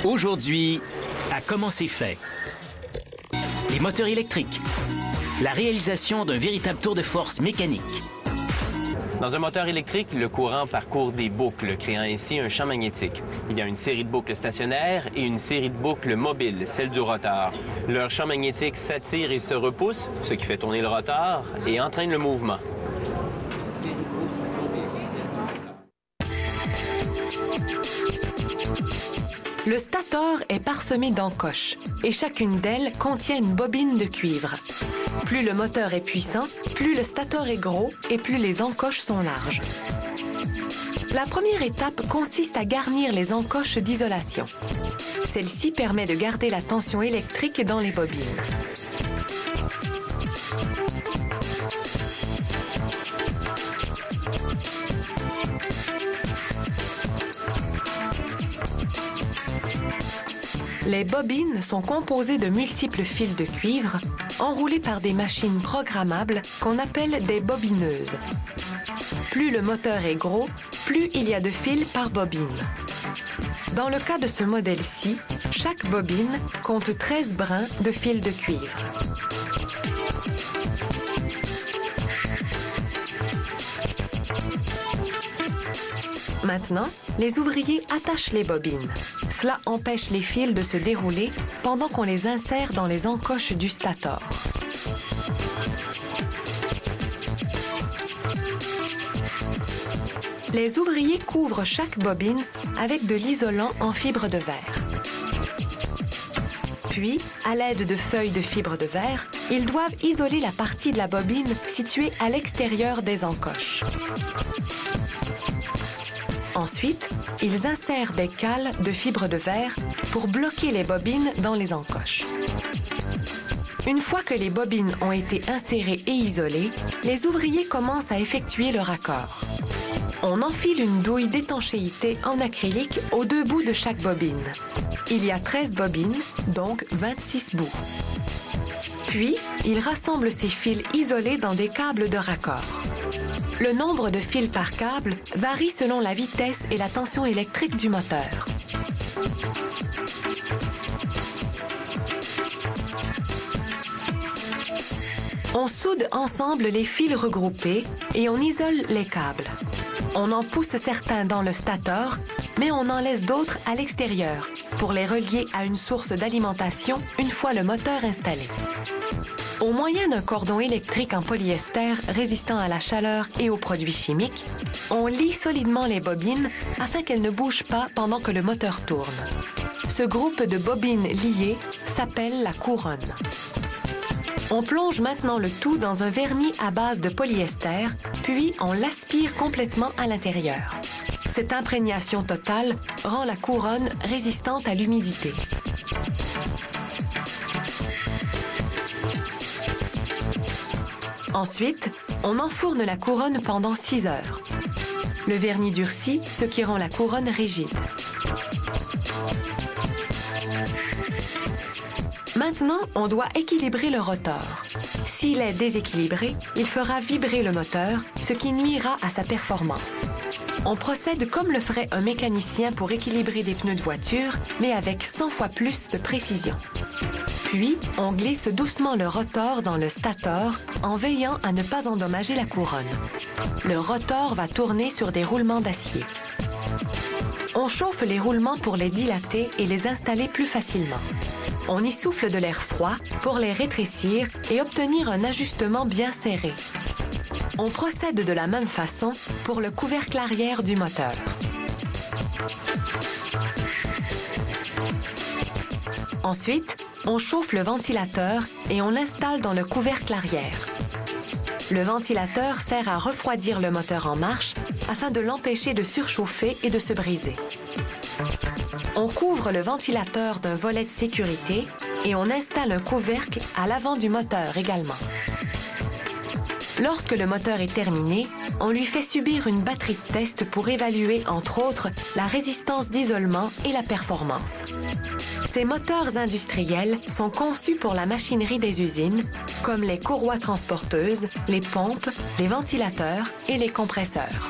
Aujourd'hui, à Comment c'est fait. Les moteurs électriques. La réalisation d'un véritable tour de force mécanique. Dans un moteur électrique, le courant parcourt des boucles, créant ainsi un champ magnétique. Il y a une série de boucles stationnaires et une série de boucles mobiles, celle du rotor. Leur champ magnétique s'attire et se repousse, ce qui fait tourner le rotor et entraîne le mouvement. Le stator est parsemé d'encoches et chacune d'elles contient une bobine de cuivre. Plus le moteur est puissant, plus le stator est gros et plus les encoches sont larges. La première étape consiste à garnir les encoches d'isolation. Celle-ci permet de garder la tension électrique dans les bobines. Les bobines sont composées de multiples fils de cuivre enroulés par des machines programmables qu'on appelle des bobineuses. Plus le moteur est gros, plus il y a de fils par bobine. Dans le cas de ce modèle-ci, chaque bobine compte 13 brins de fils de cuivre. Maintenant, les ouvriers attachent les bobines. Cela empêche les fils de se dérouler pendant qu'on les insère dans les encoches du stator. Les ouvriers couvrent chaque bobine avec de l'isolant en fibre de verre. Puis, à l'aide de feuilles de fibre de verre, ils doivent isoler la partie de la bobine située à l'extérieur des encoches. Ensuite, ils insèrent des cales de fibre de verre pour bloquer les bobines dans les encoches. Une fois que les bobines ont été insérées et isolées, les ouvriers commencent à effectuer le raccord. On enfile une douille d'étanchéité en acrylique aux deux bouts de chaque bobine. Il y a 13 bobines, donc 26 bouts. Puis, ils rassemblent ces fils isolés dans des câbles de raccord. Le nombre de fils par câble varie selon la vitesse et la tension électrique du moteur. On soude ensemble les fils regroupés et on isole les câbles. On en pousse certains dans le stator, mais on en laisse d'autres à l'extérieur pour les relier à une source d'alimentation une fois le moteur installé. Au moyen d'un cordon électrique en polyester résistant à la chaleur et aux produits chimiques, on lie solidement les bobines afin qu'elles ne bougent pas pendant que le moteur tourne. Ce groupe de bobines liées s'appelle la couronne. On plonge maintenant le tout dans un vernis à base de polyester, puis on l'aspire complètement à l'intérieur. Cette imprégnation totale rend la couronne résistante à l'humidité. Ensuite, on enfourne la couronne pendant 6 heures. Le vernis durcit, ce qui rend la couronne rigide. Maintenant, on doit équilibrer le rotor. S'il est déséquilibré, il fera vibrer le moteur, ce qui nuira à sa performance. On procède comme le ferait un mécanicien pour équilibrer des pneus de voiture, mais avec 100 fois plus de précision. Puis, on glisse doucement le rotor dans le stator en veillant à ne pas endommager la couronne. Le rotor va tourner sur des roulements d'acier. On chauffe les roulements pour les dilater et les installer plus facilement. On y souffle de l'air froid pour les rétrécir et obtenir un ajustement bien serré. On procède de la même façon pour le couvercle arrière du moteur. Ensuite, on chauffe le ventilateur et on l'installe dans le couvercle arrière. Le ventilateur sert à refroidir le moteur en marche afin de l'empêcher de surchauffer et de se briser. On couvre le ventilateur d'un volet de sécurité et on installe un couvercle à l'avant du moteur également. Lorsque le moteur est terminé, on lui fait subir une batterie de test pour évaluer, entre autres, la résistance d'isolement et la performance. Ces moteurs industriels sont conçus pour la machinerie des usines, comme les courroies transporteuses, les pompes, les ventilateurs et les compresseurs.